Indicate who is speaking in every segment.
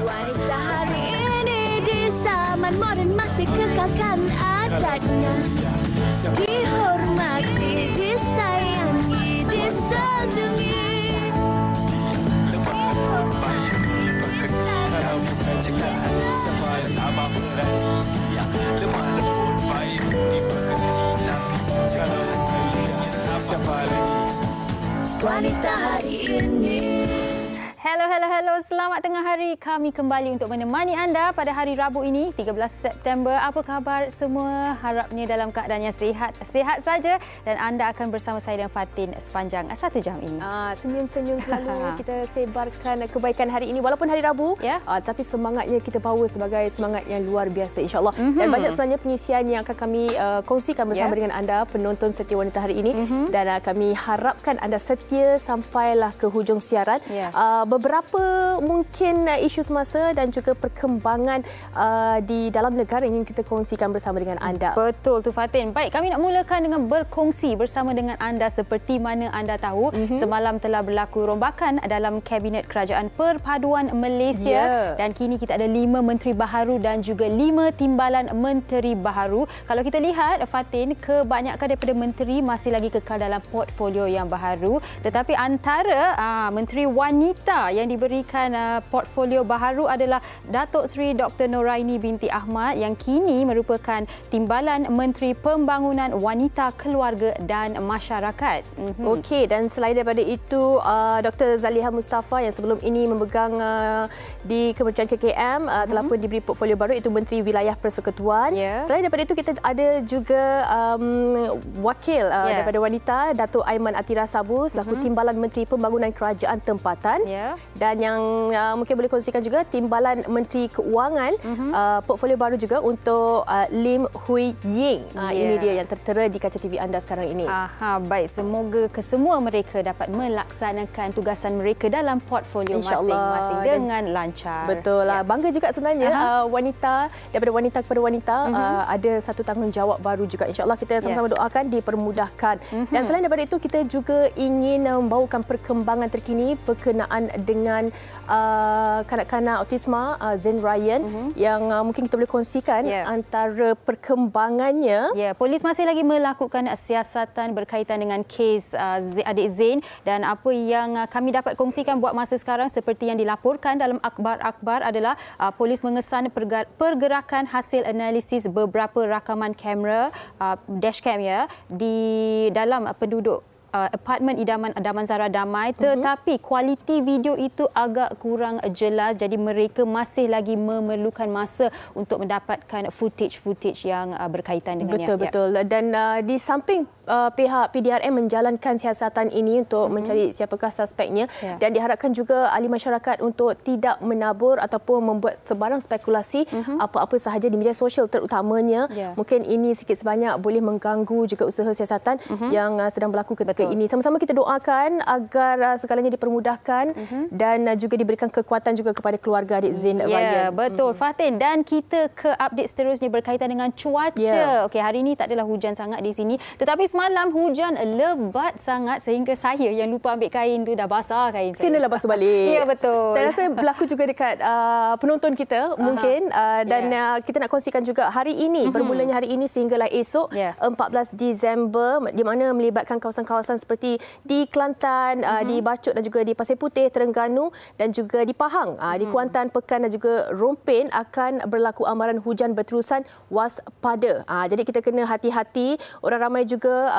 Speaker 1: Wanita hari ini di zaman modern masih kekalkan adatnya. Dihormati, disayangi, disanjungi. Wanita hari ini.
Speaker 2: Hello. Selamat tengah hari. Kami kembali untuk menemani anda pada hari Rabu ini, 13 September. Apa khabar semua? Harapnya dalam keadaan yang sihat. Sihat saja dan anda akan bersama saya dan Fatin sepanjang 1 jam ini.
Speaker 3: Senyum-senyum selalu kita sebarkan kebaikan hari ini walaupun hari Rabu, tapi semangatnya kita bawa sebagai semangat yang luar biasa insya-Allah. Dan banyak sebenarnya pengisian yang akan kami kongsikan bersama dengan anda penonton setia wanita hari ini dan kami harapkan anda setia sampailah ke hujung siaran. Beberapa mungkin isu semasa dan juga perkembangan di dalam negara yang ingin kita kongsikan bersama dengan anda.
Speaker 2: Betul tu Fatin. Baik, kami nak mulakan dengan berkongsi bersama dengan anda. Seperti mana anda tahu, semalam telah berlaku rombakan dalam Kabinet Kerajaan Perpaduan Malaysia dan kini kita ada 5 menteri baharu dan juga 5 timbalan menteri baharu. Kalau kita lihat Fatin, kebanyakan daripada menteri masih lagi kekal dalam portfolio yang baharu, tetapi antara menteri wanita yang diberikan portfolio baharu adalah Datuk Seri Dr. Noraini binti Ahmad yang kini merupakan Timbalan Menteri Pembangunan Wanita, Keluarga dan Masyarakat.
Speaker 3: Okey, dan selain daripada itu Dr. Zaliha Mustafa yang sebelum ini memegang di Kementerian KKM telah pun diberi portfolio baru, iaitu Menteri Wilayah Persekutuan. Selain daripada itu kita ada juga wakil daripada wanita, Datuk Aiman Atira Sabu selaku Timbalan Menteri Pembangunan Kerajaan Tempatan. Dan yang mungkin boleh kongsikan juga Timbalan Menteri Keuangan, portfolio baru juga untuk Lim Hui Ying. Ini dia yang tertera di kaca TV anda sekarang ini.
Speaker 2: Baik, semoga kesemua mereka dapat melaksanakan tugasan mereka dalam portfolio masing-masing dengan lancar.
Speaker 3: Betul lah. Bangga juga sebenarnya wanita, daripada wanita kepada wanita ada satu tanggungjawab baru juga. InsyaAllah kita sama-sama doakan dipermudahkan. Dan selain daripada itu kita juga ingin membawakan perkembangan terkini berkenaan dengan kanak-kanak autisma Zain Ryan yang mungkin kita boleh kongsikan antara perkembangannya.
Speaker 2: Polis masih lagi melakukan siasatan berkaitan dengan kes adik Zain dan apa yang kami dapat kongsikan buat masa sekarang seperti yang dilaporkan dalam akhbar-akhbar adalah polis mengesan pergerakan hasil analisis beberapa rakaman kamera dashcam di dalam penduduk apartmen idaman Damansara Damai, tetapi kualiti video itu agak kurang jelas, jadi mereka masih lagi memerlukan masa untuk mendapatkan footage yang berkaitan dengannya.
Speaker 3: Betul. Dan di samping pihak PDRM menjalankan siasatan ini untuk mencari siapakah suspeknya dan diharapkan juga ahli masyarakat untuk tidak menabur ataupun membuat sebarang spekulasi apa-apa sahaja di media sosial terutamanya. Mungkin ini sikit sebanyak boleh mengganggu juga usaha siasatan yang sedang berlaku ketika ini. Sama-sama kita doakan agar segalanya dipermudahkan dan juga diberikan kekuatan juga kepada keluarga adik Zain Ryan.
Speaker 2: Betul Fatin, dan kita ke update seterusnya berkaitan dengan cuaca. Okey, hari ini tak adalah hujan sangat di sini, tetapi semalam hujan lebat sangat sehingga saya yang lupa ambil kain tu dah basah kain saya.
Speaker 3: Kenalah basuh balik.
Speaker 2: Ya, betul.
Speaker 3: Saya rasa berlaku juga dekat penonton kita mungkin dan kita nak kongsikan juga hari ini, bermulanya hari ini sehinggalah esok 14 Disember di mana melibatkan kawasan-kawasan seperti di Kelantan, di Bachok dan juga di Pasir Putih, Terengganu dan juga di Pahang. Di Kuantan, Pekan dan juga Rompin akan berlaku amaran hujan berterusan waspada. Jadi kita kena hati-hati. Orang ramai juga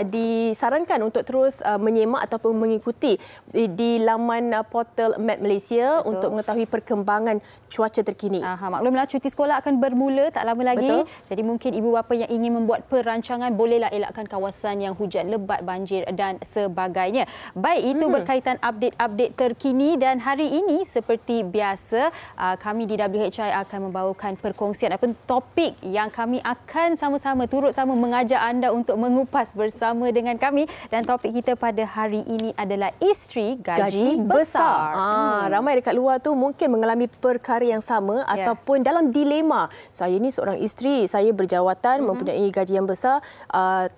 Speaker 3: disarankan untuk terus menyemak ataupun mengikuti di laman portal Met Malaysia untuk mengetahui perkembangan cuaca terkini.
Speaker 2: Maklumlah cuti sekolah akan bermula tak lama lagi. Jadi mungkin ibu bapa yang ingin membuat perancangan bolehlah elakkan kawasan yang hujan lebat, banjir dan sebagainya. Baik, itu berkaitan update-update terkini dan hari ini seperti biasa kami di WHI akan membawakan perkongsian ataupun topik yang kami akan sama-sama turut sama mengajak anda untuk mengupas bersama dengan kami dan topik kita pada hari ini adalah isteri gaji besar.
Speaker 3: Ramai dekat luar tu mungkin mengalami perkara yang sama ataupun dalam dilema. Saya ni seorang isteri, saya berjawatan, mempunyai gaji yang besar,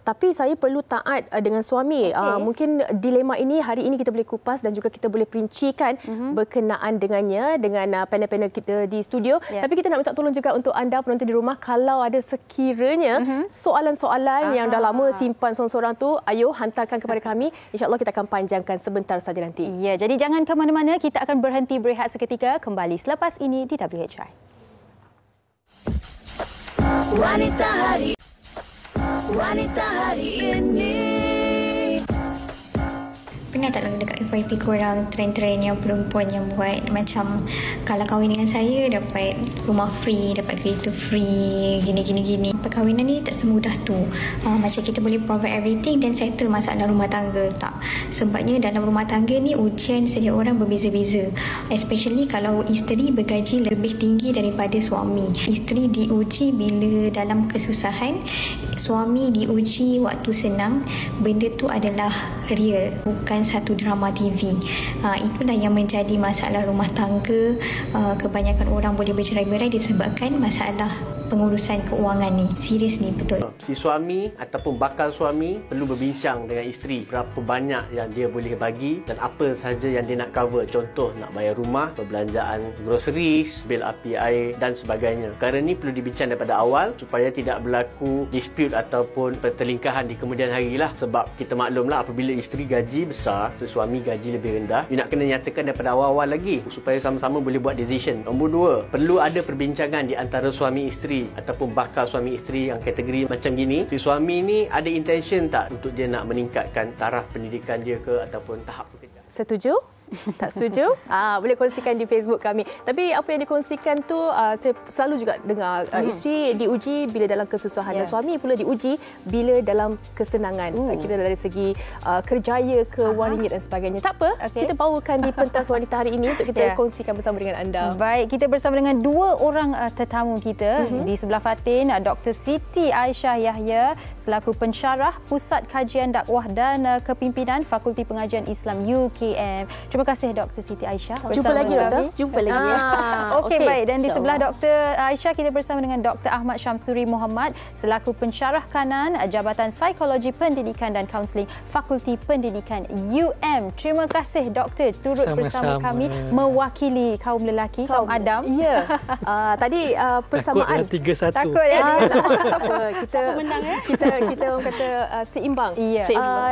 Speaker 3: tapi saya perlu taat dengan suami. Mungkin dilema ini hari ini kita boleh kupas dan juga kita boleh perincikan berkenaan dengannya dengan panel-panel kita di studio. Tapi kita nak minta tolong juga untuk anda penonton di rumah, kalau ada sekiranya soalan-soalan yang dah lama simpan seorang-seorang tu, ayo hantarkan kepada kami. InsyaAllah kita akan panjangkan sebentar saja nanti.
Speaker 2: Ya, jadi jangan ke mana-mana, kita akan berhenti berehat seketika, kembali selepas ini di WHI.
Speaker 1: Wanita hari ini.
Speaker 4: Pernah tak lalu dekat FYP korang trend-trend yang perempuan yang buat macam kalau kahwin dengan saya dapat rumah free, dapat kereta free, gini. Perkahwinan ni tak semudah tu. Macam kita boleh provide everything dan settle masalah rumah tangga. Tak. Sebabnya dalam rumah tangga ni ujian setiap orang berbeza-beza. Especially kalau isteri bergaji lebih tinggi daripada suami. Isteri diuji bila dalam kesusahan, suami diuji waktu senang. Benda tu adalah real, bukan satu drama TV. Itulah yang menjadi masalah rumah tangga. Kebanyakan orang boleh bercerai-berai disebabkan masalah pengurusan keuangan ni. Serius ni, betul.
Speaker 5: Si suami ataupun bakal suami perlu berbincang dengan isteri berapa banyak yang dia boleh bagi dan apa sahaja yang dia nak cover. Contoh, nak bayar rumah, perbelanjaan groceries, bil api air dan sebagainya. Perkara ni perlu dibincang daripada awal supaya tidak berlaku dispute ataupun pertelingkahan di kemudian hari lah. Sebab kita maklumlah apabila isteri gaji besar, suami gaji lebih rendah, you nak kena nyatakan daripada awal-awal lagi supaya sama-sama boleh buat decision. Nombor 2, perlu ada perbincangan di antara suami isteri ataupun bakal suami isteri yang kategori macam gini. Si suami ni ada intention tak untuk dia nak meningkatkan taraf pendidikan dia ke ataupun tahap pekerjaan?
Speaker 3: Setuju? Tak setuju? Boleh kongsikan di Facebook kami. Tapi apa yang dikongsikan tu, saya selalu juga dengar isteri diuji bila dalam kesusahan dan suami pula diuji bila dalam kesenangan. Kira dari segi kerjaya ke wang ringgit dan sebagainya. Tak apa, kita bawakan di pentas wanita hari ini untuk kita kongsikan bersama dengan anda.
Speaker 2: Baik, kita bersama dengan dua orang tetamu kita. Di sebelah Fatin, Dr. Siti Aisyah Yahya selaku pensyarah Pusat Kajian Dakwah dan Kepimpinan Fakulti Pengajian Islam UKM. Terima kasih Dr. Siti Aisyah.
Speaker 3: Jumpa lagi, Doktor.
Speaker 6: Jumpa lagi.
Speaker 2: Okey, baik. Dan di sebelah Dr. Aisyah kita bersama dengan Dr. Ahmad Syamsuri Muhammad selaku pensyarah kanan Jabatan Psikologi Pendidikan dan Kaunseling Fakulti Pendidikan UM. Terima kasih Doktor turut bersama kami mewakili kaum lelaki, kaum Adam.
Speaker 3: Ya. Tadi persamaan.
Speaker 6: Takut 3-1.
Speaker 2: Takut ya.
Speaker 3: Kita menang kita orang kata seimbang.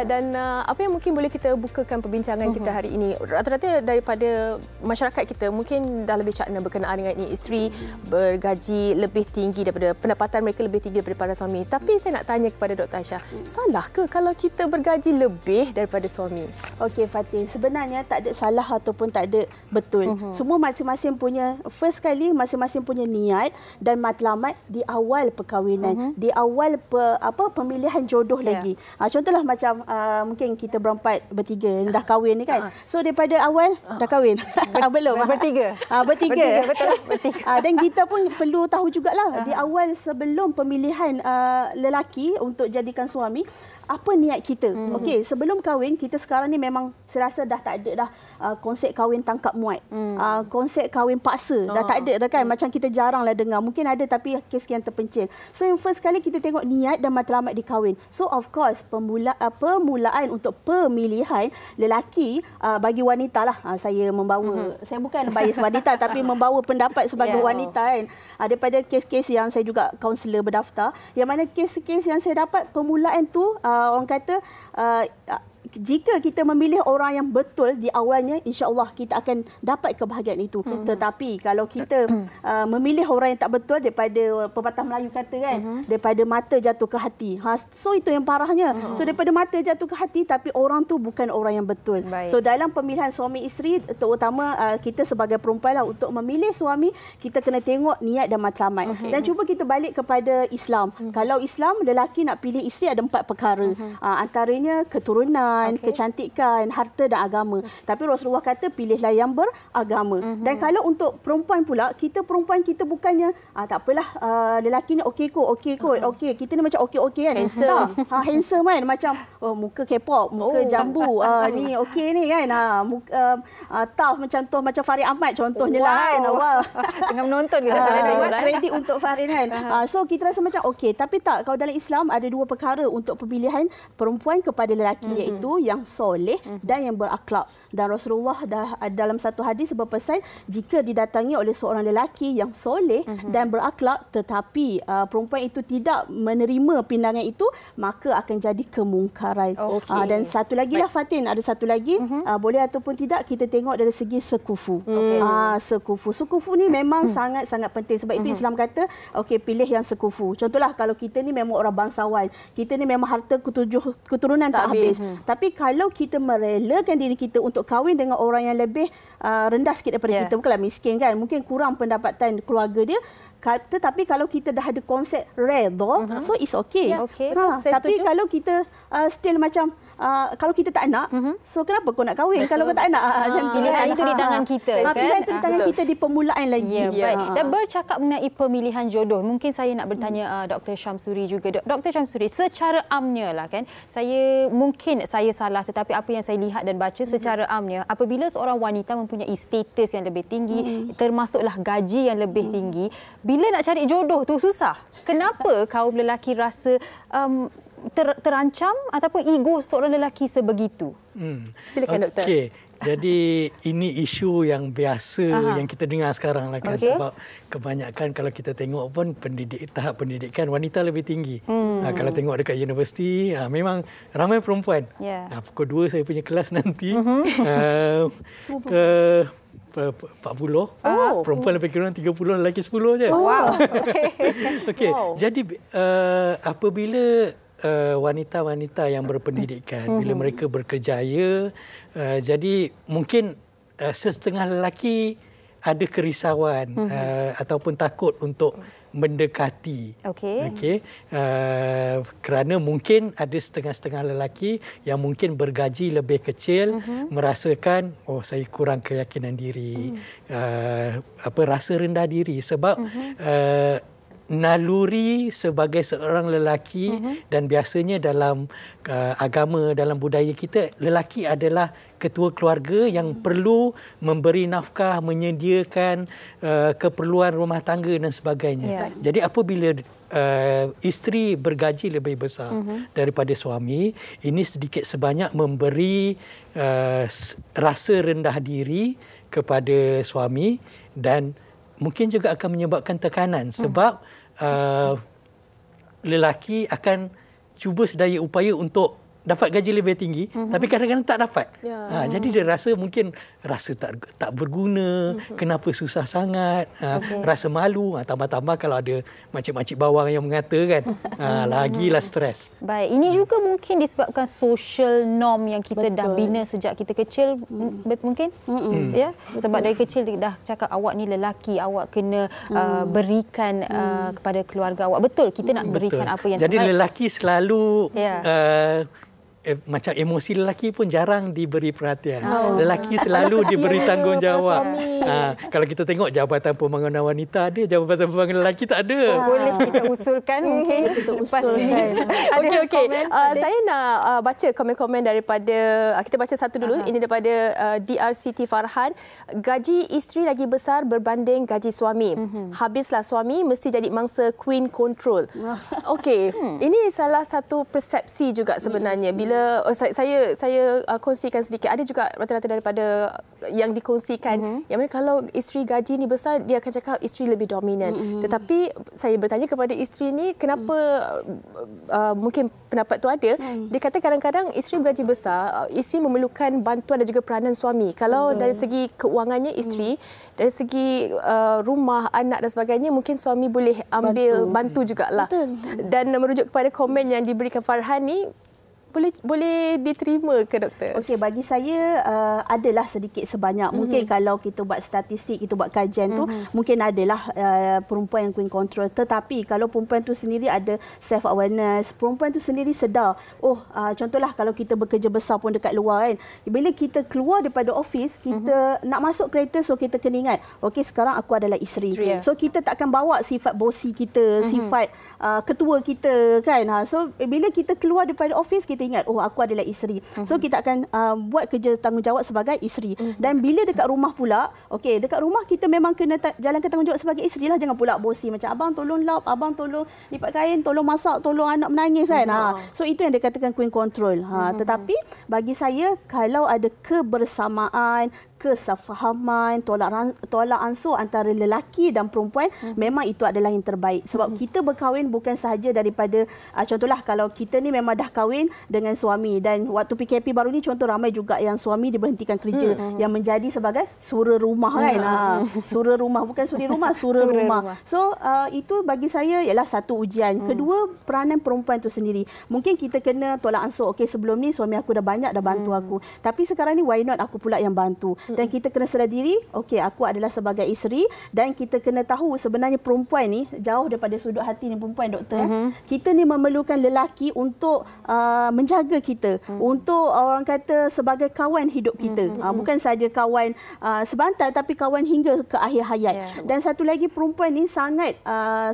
Speaker 3: Dan apa yang mungkin boleh kita bukakan perbincangan kita hari ini, rata-rata daripada masyarakat kita mungkin dah lebih cakna berkenaan dengan ini, isteri bergaji lebih tinggi daripada pendapatan mereka, lebih tinggi daripada para suami. Tapi saya nak tanya kepada Dr. Aisyah, salah ke kalau kita bergaji lebih daripada suami?
Speaker 6: Okey Fatin, sebenarnya tak ada salah ataupun tak ada betul. Semua masing-masing punya, first kali masing-masing punya niat dan matlamat di awal perkahwinan, di awal pemilihan jodoh lagi. Contohlah macam mungkin kita bertiga dah kahwin ni kan. So daripada awal dah kahwin. Belum.
Speaker 2: Bertiga.
Speaker 6: Bertiga.
Speaker 2: Betul lah, bertiga.
Speaker 6: Dan kita pun perlu tahu jugalah di awal sebelum pemilihan lelaki untuk jadikan suami, apa niat kita. Okey, sebelum kahwin, kita sekarang ni memang serasa dah tak ada dah konsep kahwin tangkap muat. Konsep kahwin paksa dah tak ada dah kan. Macam kita jaranglah dengar. Mungkin ada tapi kes yang terpencil. So yang first kali kita tengok niat dan matlamat di kahwin. So of course permulaan untuk pemilihan lelaki bagi wanita lah. Saya membawa, saya bukan bias wanita tapi membawa pendapat sebagai wanita kan. Daripada kes-kes yang saya juga kaunselor berdaftar, yang mana kes-kes yang saya dapat permulaan tu orang kata jika kita memilih orang yang betul di awalnya, insya-Allah kita akan dapat kebahagiaan itu. Tetapi kalau kita memilih orang yang tak betul, daripada pepatah Melayu kata kan, daripada mata jatuh ke hati. So itu yang parahnya. So daripada mata jatuh ke hati tapi orang tu bukan orang yang betul. So dalam pemilihan suami isteri, terutama kita sebagai perempuan lah, untuk memilih suami kita kena tengok niat dan matlamat. Dan cuba kita balik kepada Islam. Kalau Islam, lelaki nak pilih isteri ada 4 perkara. Antaranya keturunan, kecantikan, harta dan agama. Tapi Rasulullah kata pilihlah yang beragama. Dan kalau untuk perempuan pula, kita perempuan kita bukannya tak apalah lelaki ni okey kot. Kita ni macam okey kan.
Speaker 3: Handsome.
Speaker 6: Handsome kan, macam muka K-pop, muka jambu. Ni okey ni kan. Tough macam Farid Ahmad contohnya lah kan.
Speaker 2: Tengah menonton ke?
Speaker 6: Kredit untuk Farid kan. So kita rasa macam okey, tapi tak, kalau dalam Islam ada dua perkara untuk pemilihan perempuan kepada lelaki, iaitu yang soleh dan yang berakhlak. Dan Rasulullah dalam satu hadis berpesan, jika didatangi oleh seorang lelaki yang soleh dan berakhlak tetapi perempuan itu tidak menerima pindangan itu, maka akan jadi kemungkaran. Dan satu lagi lah Fatin, ada satu lagi, boleh ataupun tidak kita tengok dari segi sekufu. Sekufu ni memang sangat-sangat penting. Sebab itu Islam kata okey, pilih yang sekufu. Contohlah kalau kita ni memang orang bangsawan, kita ni memang harta keturunan tak habis. Tapi kalau kita merelakan diri kita untuk kahwin dengan orang yang lebih rendah sikit daripada kita, bukanlah miskin kan, mungkin kurang pendapatan keluarga dia, tetapi kalau kita dah ada konsep redha, so it's okay. Tapi kalau kita still macam kalau kita tak nak, so kenapa kau nak kahwin kalau kau tak nak?
Speaker 2: Pilihan itu di tangan kita.
Speaker 6: Pilihan itu di tangan kita di permulaan lagi.
Speaker 2: Baik. Dan bercakap mengenai pemilihan jodoh, mungkin saya nak bertanya Dr. Syamsuri juga. Dr. Syamsuri, secara amnya lah kan, mungkin saya salah, tetapi apa yang saya lihat dan baca secara amnya, apabila seorang wanita mempunyai status yang lebih tinggi, termasuklah gaji yang lebih tinggi, bila nak cari jodoh tu susah. Kenapa kaum lelaki rasa terancam ataupun ego seorang lelaki sebegitu?
Speaker 3: Silakan doktor.
Speaker 7: Okey. Jadi ini isu yang biasa yang kita dengar sekarang lah kan, sebab kebanyakan kalau kita tengok pun tahap pendidikan wanita lebih tinggi. Kalau tengok dekat universiti memang ramai perempuan. Pukul 2 saya punya kelas nanti ke 40, perempuan lebih kurang 30, lelaki 10 je. Okey. Jadi apabila wanita-wanita yang berpendidikan, bila mereka berkerjaya, jadi mungkin setengah lelaki ada kerisauan ataupun takut untuk mendekati. Kerana mungkin ada setengah-setengah lelaki yang mungkin bergaji lebih kecil, merasakan saya kurang keyakinan diri, rasa rendah diri sebab naluri sebagai seorang lelaki, dan biasanya dalam agama, dalam budaya kita, lelaki adalah ketua keluarga yang perlu memberi nafkah, menyediakan keperluan rumah tangga dan sebagainya. Jadi apabila isteri bergaji lebih besar daripada suami, ini sedikit sebanyak memberi rasa rendah diri kepada suami, dan mungkin juga akan menyebabkan tekanan sebab lelaki akan cuba sedaya upaya untuk dapat gaji lebih tinggi, tapi kadang-kadang tak dapat. Jadi dia rasa mungkin tak berguna, kenapa susah sangat, rasa malu, tambah-tambah kalau ada makcik-makcik bawang yang mengata kan, lagilah stres.
Speaker 2: Baik, ini juga mungkin disebabkan social norm yang kita dah bina sejak kita kecil, mungkin? Ya, sebab dari kecil dah cakap awak ni lelaki, awak kena berikan kepada keluarga awak. Betul, kita nak berikan apa yang
Speaker 7: jadi
Speaker 2: terbaik.
Speaker 7: Lelaki selalu macam emosi lelaki pun jarang diberi perhatian. Lelaki selalu diberi tanggungjawab. Kalau kita tengok jabatan pembangunan wanita ada, jabatan pembangunan lelaki tak ada.
Speaker 2: Boleh kita usulkan mungkin lepas ni.
Speaker 3: Okey. Saya nak baca komen-komen daripada, kita baca satu dulu. Ini daripada DRCT Farhan. Gaji isteri lagi besar berbanding gaji suami. Habislah suami mesti jadi mangsa queen control. Okey. Ini salah satu persepsi juga sebenarnya. Bila saya kongsikan sedikit, ada juga rata-rata daripada yang dikongsikan yang mana kalau isteri gaji ni besar, dia akan cakap isteri lebih dominan. Tetapi saya bertanya kepada isteri ni, kenapa mungkin pendapat tu ada, dia kata kadang-kadang isteri gaji besar, isteri memerlukan bantuan dan juga peranan suami. Kalau dari segi keuangannya isteri, dari segi rumah, anak dan sebagainya, mungkin suami boleh ambil bantu jugalah. Dan merujuk kepada komen yang diberikan Farhan ni, boleh diterima ke doktor?
Speaker 6: Okey, bagi saya adalah sedikit sebanyak. Mungkin kalau kita buat statistik, kita buat kajian tu, mungkin adalah perempuan yang queen control. Tetapi kalau perempuan tu sendiri ada self awareness, perempuan tu sendiri sedar. Contohlah kalau kita bekerja besar pun dekat luar kan. Bila kita keluar daripada office, kita nak masuk kereta, so kita kena ingat, okey sekarang aku adalah isteri. So kita takkan bawa sifat bosi kita, sifat ketua kita kan. So bila kita keluar daripada office, kita ingat aku adalah isteri. So kita akan buat kerja tanggungjawab sebagai isteri. Dan bila dekat rumah pula, okey dekat rumah kita memang kena jalankan tanggungjawab sebagai isteri lah. Jangan pula bosi macam abang tolong lap, abang tolong lipat kain, tolong masak, tolong anak menangis kan. So itu yang dikatakan queen control. Tetapi bagi saya kalau ada kebersamaan, kesefahaman, tolak ansur antara lelaki dan perempuan, memang itu adalah yang terbaik. Sebab kita berkahwin bukan sahaja daripada contohlah kalau kita ni memang dah kahwin dengan suami, dan waktu PKP baru ni contoh ramai juga yang suami diberhentikan kerja yang menjadi sebagai sura rumah kan. Sura rumah, bukan suri rumah, sura rumah. So itu bagi saya ialah satu ujian. Kedua, peranan perempuan itu sendiri. Mungkin kita kena tolak ansur. Okey, sebelum ni suami aku dah banyak dah bantu aku. Tapi sekarang ni why not aku pula yang bantu. Dan kita kena sedar diri, okey aku adalah sebagai isteri, dan kita kena tahu sebenarnya perempuan ni jauh daripada sudut hati ni perempuan doktor. Kita ni memerlukan lelaki untuk menjaga kita, untuk orang kata sebagai kawan hidup kita. Bukan saja kawan sebentar, tapi kawan hingga ke akhir hayat. Dan satu lagi, perempuan ni sangat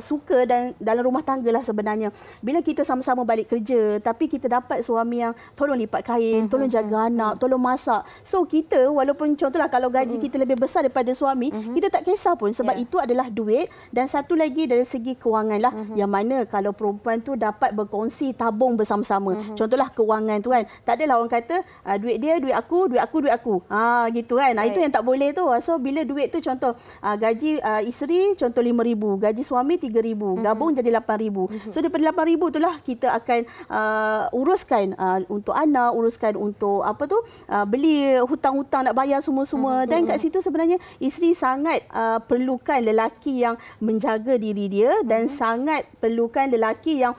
Speaker 6: suka dan dalam rumah tangga lah sebenarnya. Bila kita sama-sama balik kerja, tapi kita dapat suami yang tolong lipat kain, tolong jaga anak, tolong masak. So kita walaupun contohlah kalau gaji kita lebih besar daripada suami, kita tak kisah pun sebab itu adalah duit. Dan satu lagi dari segi kewangan lah, yang mana kalau perempuan tu dapat berkongsi tabung bersama-sama. Contohlah kewangan tu kan, tak adalah orang kata duit dia, duit aku, duit aku, duit aku. Gitu kan. Itu yang tak boleh tu. So bila duit tu contoh gaji isteri contoh 5,000, gaji suami 3,000, gabung jadi 8,000. So daripada 8,000 itulah kita akan uruskan untuk anak, uruskan untuk beli hutang-hutang nak bayar semua. Dan kat situ sebenarnya isteri sangat perlukan lelaki yang menjaga diri dia, dan sangat perlukan lelaki yang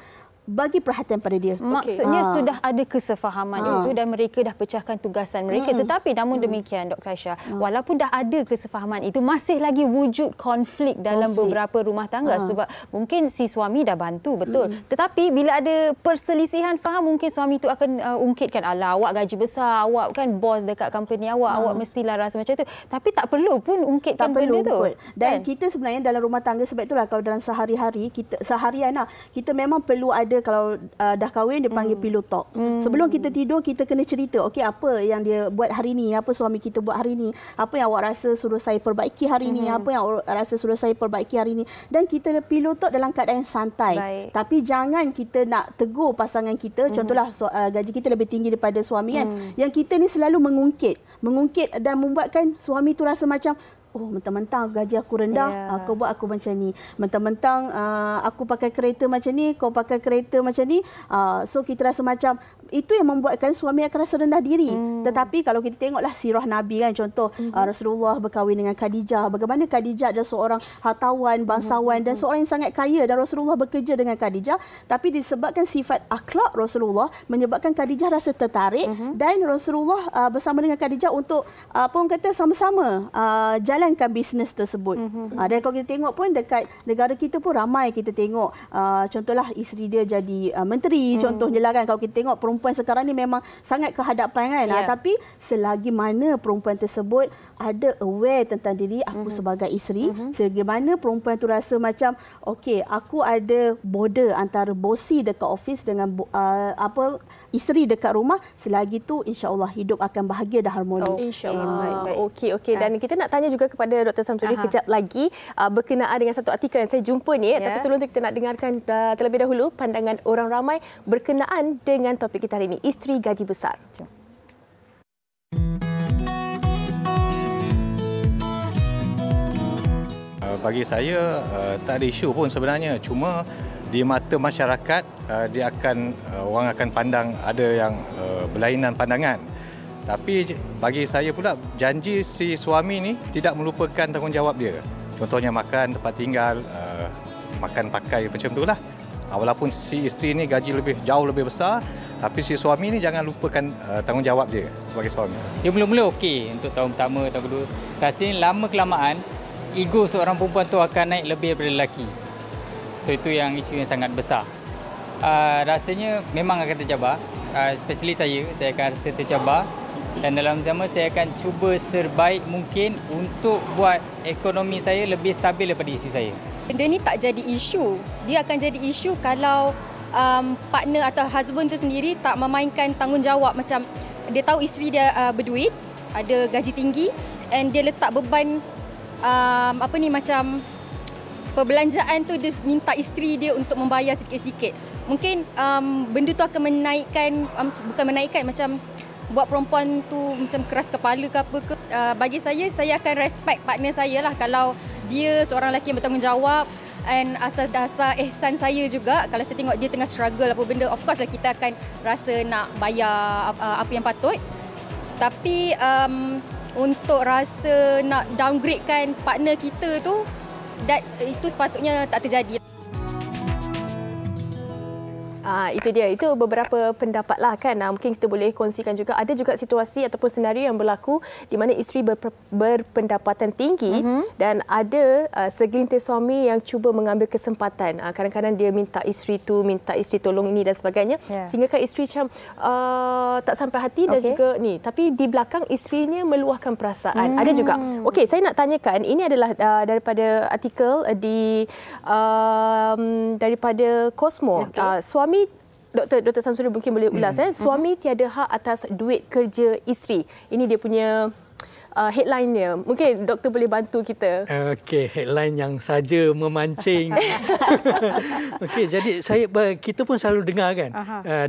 Speaker 6: bagi perhatian pada dia.
Speaker 2: Maksudnya sudah ada kesefahaman itu dan mereka dah pecahkan tugasan mereka. Tetapi namun demikian Dr. Aisyah, walaupun dah ada kesefahaman itu, masih lagi wujud konflik dalam beberapa rumah tangga. Sebab mungkin si suami dah bantu, betul. Tetapi bila ada perselisihan faham, mungkin suami itu akan ungkitkan, alah awak gaji besar, awak kan bos dekat company awak, awak mestilah rasa macam itu. Tapi tak perlu pun ungkitkan benda tu.
Speaker 6: Dan kita sebenarnya dalam rumah tangga, sebab itulah kalau dalam sehari-hari, seharian lah, kita memang perlu ada, kalau dah kahwin dia panggil pillow talk. Sebelum kita tidur kita kena cerita, okey apa yang dia buat hari ni, apa suami kita buat hari ni, apa yang awak rasa suruh saya perbaiki hari ni, apa yang awak rasa suruh saya perbaiki hari ni. Dan kita pillow talk dalam keadaan yang santai. Tapi jangan kita nak tegur pasangan kita. Contohlah gaji kita lebih tinggi daripada suami kan. Yang kita ni selalu mengungkit dan membuatkan suami tu rasa macam, mentang-mentang gaji aku rendah, kau buat aku macam ni. Mentang-mentang aku pakai kereta macam ni, kau pakai kereta macam ni. So kita rasa macam itu yang membuatkan suami akan rasa rendah diri. Tetapi kalau kita tengoklah sirah Nabi kan, contoh Rasulullah berkahwin dengan Khadijah. Bagaimana Khadijah adalah seorang hartawan, bangsawan dan seorang yang sangat kaya, dan Rasulullah bekerja dengan Khadijah. Tapi disebabkan sifat akhlak Rasulullah menyebabkan Khadijah rasa tertarik, dan Rasulullah bersama dengan Khadijah untuk orang kata sama-sama jalankan bisnes tersebut. Dan kalau kita tengok pun dekat negara kita pun ramai kita tengok contohlah isteri dia jadi menteri, contohnya lah kan. Kalau kita tengok perempuan sekarang ni memang sangat kehadapan kan. Tapi selagi mana perempuan tersebut ada aware tentang diri aku sebagai isteri, selagi mana perempuan tu rasa macam okey aku ada border antara bosi dekat office dengan isteri dekat rumah, selagi tu insya-Allah hidup akan bahagia dan harmoni.
Speaker 3: InsyaAllah. Okey. Dan kita nak tanya juga kepada Dr. Samsudin kejap lagi berkenaan dengan satu artikel yang saya jumpa ni. Tapi sebelum itu kita nak dengarkan terlebih dahulu pandangan orang ramai berkenaan dengan topik kita hari ini, isteri gaji besar.
Speaker 8: Bagi saya tak ada isu pun sebenarnya. Cuma di mata masyarakat dia akan orang akan pandang ada yang berlainan pandangan. Tapi bagi saya pula, janji si suami ni tidak melupakan tanggungjawab dia. Contohnya makan, tempat tinggal, makan pakai macam itulah. Walaupun si isteri ni gaji jauh lebih besar, Tapi si suami ni jangan lupakan tanggungjawab dia sebagai suami.
Speaker 9: Dia mula-mula okey untuk tahun pertama, tahun kedua. Rasanya lama kelamaan, ego seorang perempuan tu akan naik lebih daripada lelaki. So itu yang isu yang sangat besar. Rasanya memang akan tercabar. Especially saya akan rasa tercabar. Dan dalam zaman saya akan cuba serbaik mungkin untuk buat ekonomi saya lebih stabil daripada isteri saya.
Speaker 10: Benda ni tak jadi isu. Dia akan jadi isu kalau partner atau husband tu sendiri tak memainkan tanggungjawab. Macam dia tahu isteri dia berduit, ada gaji tinggi, and dia letak beban macam perbelanjaan tu dia minta isteri dia untuk membayar sedikit-sedikit. Mungkin benda tu akan menaikkan, bukan menaikkan, macam buat perempuan tu macam keras kepala ke apa ke. Bagi saya akan respect partner saya lah kalau dia seorang lelaki yang bertanggungjawab. And asas dasar ihsan saya juga, kalau saya tengok dia tengah struggle apa benda, of course lah kita akan rasa nak bayar apa yang patut. Tapi untuk rasa nak downgradekan partner kita tu, itu sepatutnya tak terjadi.
Speaker 3: Itu dia. Itu beberapa pendapat lah kan. Mungkin kita boleh kongsikan juga. Ada juga situasi ataupun senario yang berlaku di mana isteri berpendapatan tinggi dan ada segelintir suami yang cuba mengambil kesempatan. Kadang-kadang dia minta isteri tolong ini dan sebagainya. Sehingga kan isteri macam tak sampai hati dan juga ni. Tapi di belakang isterinya meluahkan perasaan. Ada juga. Okey, saya nak tanyakan. Ini adalah daripada artikel daripada Cosmo. Suami Dr. Samsuri mungkin boleh ulas. Suami tiada hak atas duit kerja isteri. Ini dia punya headline-nya. Mungkin doktor boleh bantu kita.
Speaker 7: Okey, headline yang saja memancing. Okey, jadi kita pun selalu dengar kan,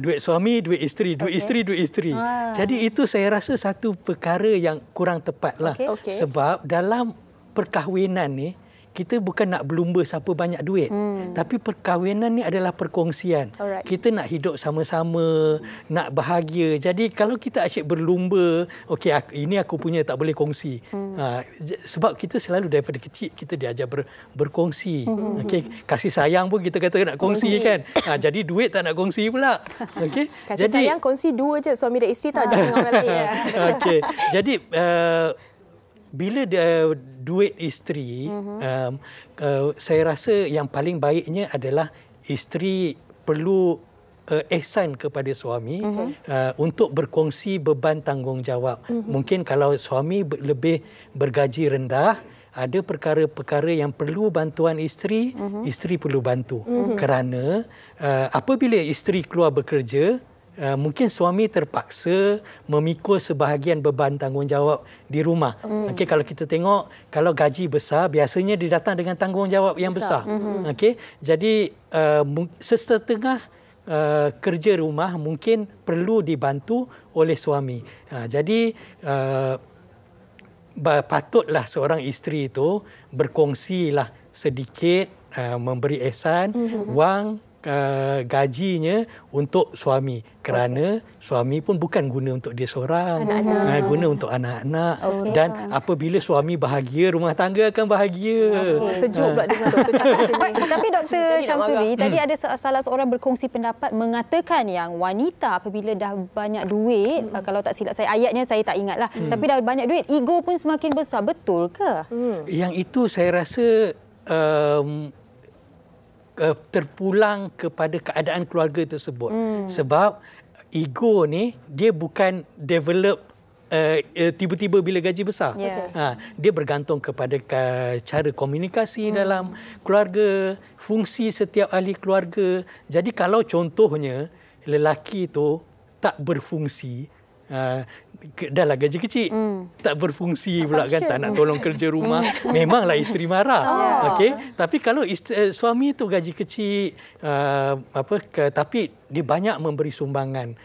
Speaker 7: duit suami, duit isteri, duit isteri, duit isteri. Jadi itu saya rasa satu perkara yang kurang tepatlah. Sebab dalam perkahwinan ni kita bukan nak berlumba siapa banyak duit. Tapi perkahwinan ni adalah perkongsian. Kita nak hidup sama-sama, nak bahagia. Jadi kalau kita asyik berlumba, okey ini aku punya tak boleh kongsi. Sebab kita selalu daripada kecil kita diajar berkongsi. Okey, kasih sayang pun kita kata nak kongsi kan. Jadi duit tak nak kongsi pula. Okey.
Speaker 3: Kasih sayang kongsi dua je, suami dan isteri, tak jangan orang lain.
Speaker 7: Okey. Jadi bila duit isteri, saya rasa yang paling baiknya adalah isteri perlu ihsan kepada suami untuk berkongsi beban tanggungjawab. Mungkin kalau suami lebih bergaji rendah, ada perkara-perkara yang perlu bantuan isteri, isteri perlu bantu. Kerana apabila isteri keluar bekerja, mungkin suami terpaksa memikul sebahagian beban tanggungjawab di rumah. Okey, kalau kita tengok, kalau gaji besar, biasanya dia datang dengan tanggungjawab yang besar. Okey, jadi sesetengah kerja rumah mungkin perlu dibantu oleh suami. Jadi patutlah seorang isteri itu berkongsilah sedikit, memberi ihsan wang gajinya untuk suami, kerana suami pun bukan guna untuk dia seorang, guna untuk anak-anak. Dan apabila suami bahagia, rumah tangga akan bahagia.
Speaker 3: Sejuk pula dengan doktor cakap.
Speaker 2: Tapi Dr. Syamsuri, tadi ada salah seorang berkongsi pendapat mengatakan yang wanita apabila dah banyak duit, kalau tak silap saya ayatnya saya tak ingatlah, tapi dah banyak duit, ego pun semakin besar. Betul ke?
Speaker 7: Yang itu saya rasa terpulang kepada keadaan keluarga tersebut. Sebab ego ni dia bukan develop tiba-tiba bila gaji besar. Dia bergantung kepada cara komunikasi dalam keluarga, fungsi setiap ahli keluarga. Jadi kalau contohnya lelaki tu tak berfungsi, dah lah gaji kecil, tak berfungsi pula kan, tak nak tolong kerja rumah, memanglah isteri marah. Okey, tapi kalau suami tu gaji kecil, tapi dia banyak memberi sumbangan,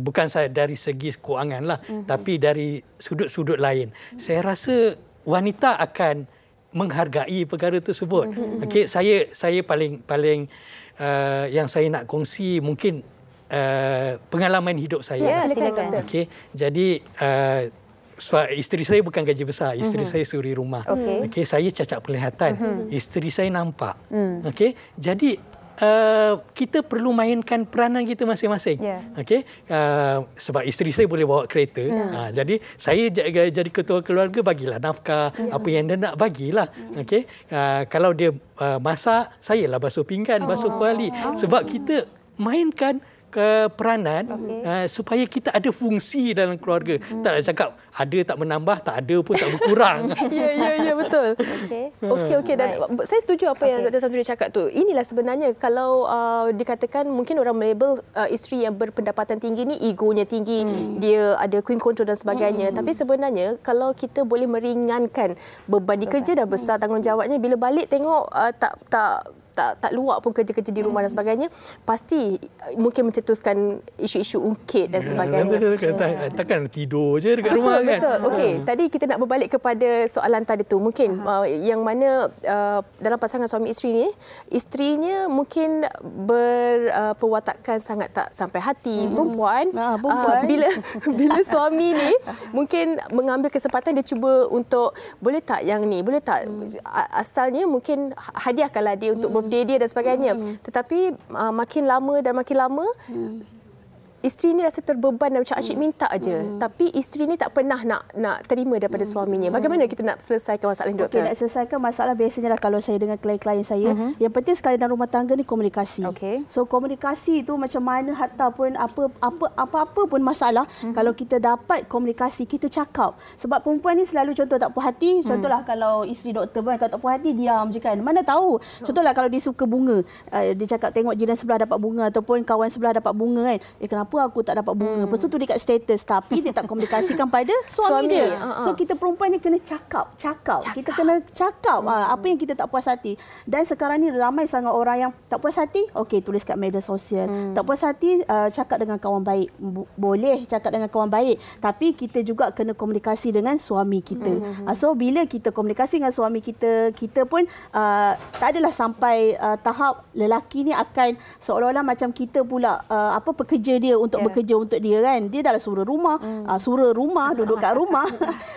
Speaker 7: bukan dari segi kewangan lah, tapi dari sudut-sudut lain, saya rasa wanita akan menghargai perkara tersebut. Okey, saya paling yang saya nak kongsi mungkin pengalaman hidup saya.
Speaker 2: Silakan.
Speaker 7: Okey, jadi isteri saya bukan gaji besar, isteri saya suri rumah. Okey, saya cacat penglihatan, isteri saya nampak. Okey, jadi kita perlu mainkan peranan kita masing-masing. Okey, sebab isteri saya boleh bawa kereta. Jadi saya jadi ketua keluarga, bagilah nafkah, apa yang dia nak bagilah. Okey, kalau dia masak, saya lah basuh pinggan, basuh kuali. Sebab kita mainkan peranan supaya kita ada fungsi dalam keluarga. Tak nak cakap ada tak menambah, tak ada pun tak berkurang.
Speaker 3: Ya, betul. Okey. Dan saya setuju apa yang Dr. Samsudin cakap tu. Inilah sebenarnya kalau dikatakan mungkin orang melabel isteri yang berpendapatan tinggi ni egonya tinggi, dia ada queen control dan sebagainya. Tapi sebenarnya kalau kita boleh meringankan beban di kerja dah besar tanggungjawabnya, bila balik tengok tak luak pun kerja-kerja di rumah dan sebagainya, pasti mungkin mencetuskan isu-isu ungkit dan sebagainya.
Speaker 7: Takkan tidur je dekat rumah kan.
Speaker 3: Betul. Okey, tadi kita nak berbalik kepada soalan tadi tu. Mungkin yang mana dalam pasangan suami isteri ni, isterinya mungkin berperwatakan sangat tak sampai hati. Perempuan bila suami ni mungkin mengambil kesempatan, dia cuba untuk boleh tak yang ni, boleh tak asalnya mungkin hadiahkanlah dia untuk birthday dia dan sebagainya. Tetapi makin lama, isteri ni rasa terbeban dan macam asyik minta aja. Tapi isteri ni tak pernah nak terima daripada suaminya. Bagaimana kita nak selesaikan masalah ini, Doktor?
Speaker 6: Nak selesaikan masalah biasanya lah kalau saya dengan klien-klien saya, yang penting sekali dalam rumah tangga ni komunikasi. So komunikasi tu macam mana, hatta pun apa-apa pun masalah, kalau kita dapat komunikasi, kita cakap. Sebab perempuan ni selalu contoh tak puas hati, contohlah kalau isteri doktor pun kalau tak puas hati diam je kan. Mana tahu. Contohlah kalau dia suka bunga, dia cakap tengok jiran sebelah dapat bunga ataupun kawan sebelah dapat bunga kan. Kenapa aku tak dapat bunga? Lepas tu dekat status, tapi dia tak komunikasikan pada suami dia. So kita perempuan ni kena cakap. Kita kena cakap apa yang kita tak puas hati. Dan sekarang ni ramai sangat orang yang tak puas hati, okey, tulis kat media sosial. Tak puas hati, cakap dengan kawan baik. Boleh cakap dengan kawan baik, tapi kita juga kena komunikasi dengan suami kita. So bila kita komunikasi dengan suami kita, kita pun tak adalah sampai tahap lelaki ni akan seolah-olah macam kita pula pekerja dia untuk bekerja untuk dia kan. Dia dah suruh rumah, duduk kat rumah.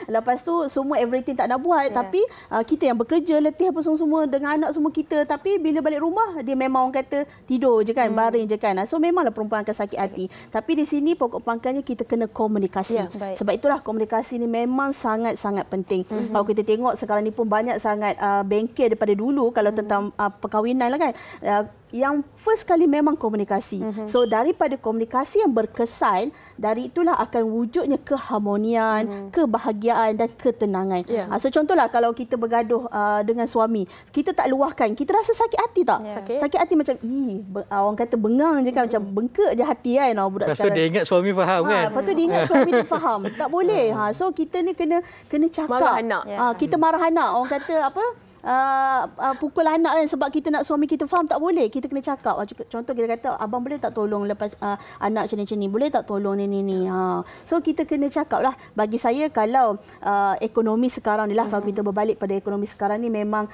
Speaker 6: Lepas tu semua everything tak nak buat, tapi kita yang bekerja letih apa semua dengan anak semua kita, tapi bila balik rumah dia memang orang kata tidur je kan, baring je kan. So memanglah perempuan akan sakit hati. Tapi di sini pokok pangkalnya kita kena komunikasi. Sebab itulah komunikasi ni memang sangat-sangat penting. Kalau kita tengok sekarang ni pun banyak sangat bengkel daripada dulu kalau tentang perkahwinan lah kan. Yang first kali memang komunikasi. So daripada komunikasi yang berkesan, dari itulah akan wujudnya keharmonian, kebahagiaan dan ketenangan. So contohlah kalau kita bergaduh dengan suami, kita tak luahkan, kita rasa sakit hati tak? Sakit hati macam orang kata bengang je kan, macam bengkak je hati kan.
Speaker 7: Lepas tu dia ingat suami faham kan?
Speaker 6: Lepas tu dia ingat suami dia faham. Tak boleh. So kita ni kena cakap.
Speaker 3: Marah anak.
Speaker 6: Kita marah anak. Orang kata apa? Pukul anak kan sebab kita nak suami kita faham, tak boleh. Kita kena cakap. Contoh kita kata, abang boleh tak tolong lepas anak macam ni, boleh tak tolong ni. So kita kena cakap lah. Bagi saya kalau ekonomi sekarang ni lah, kalau kita berbalik pada ekonomi sekarang ni, memang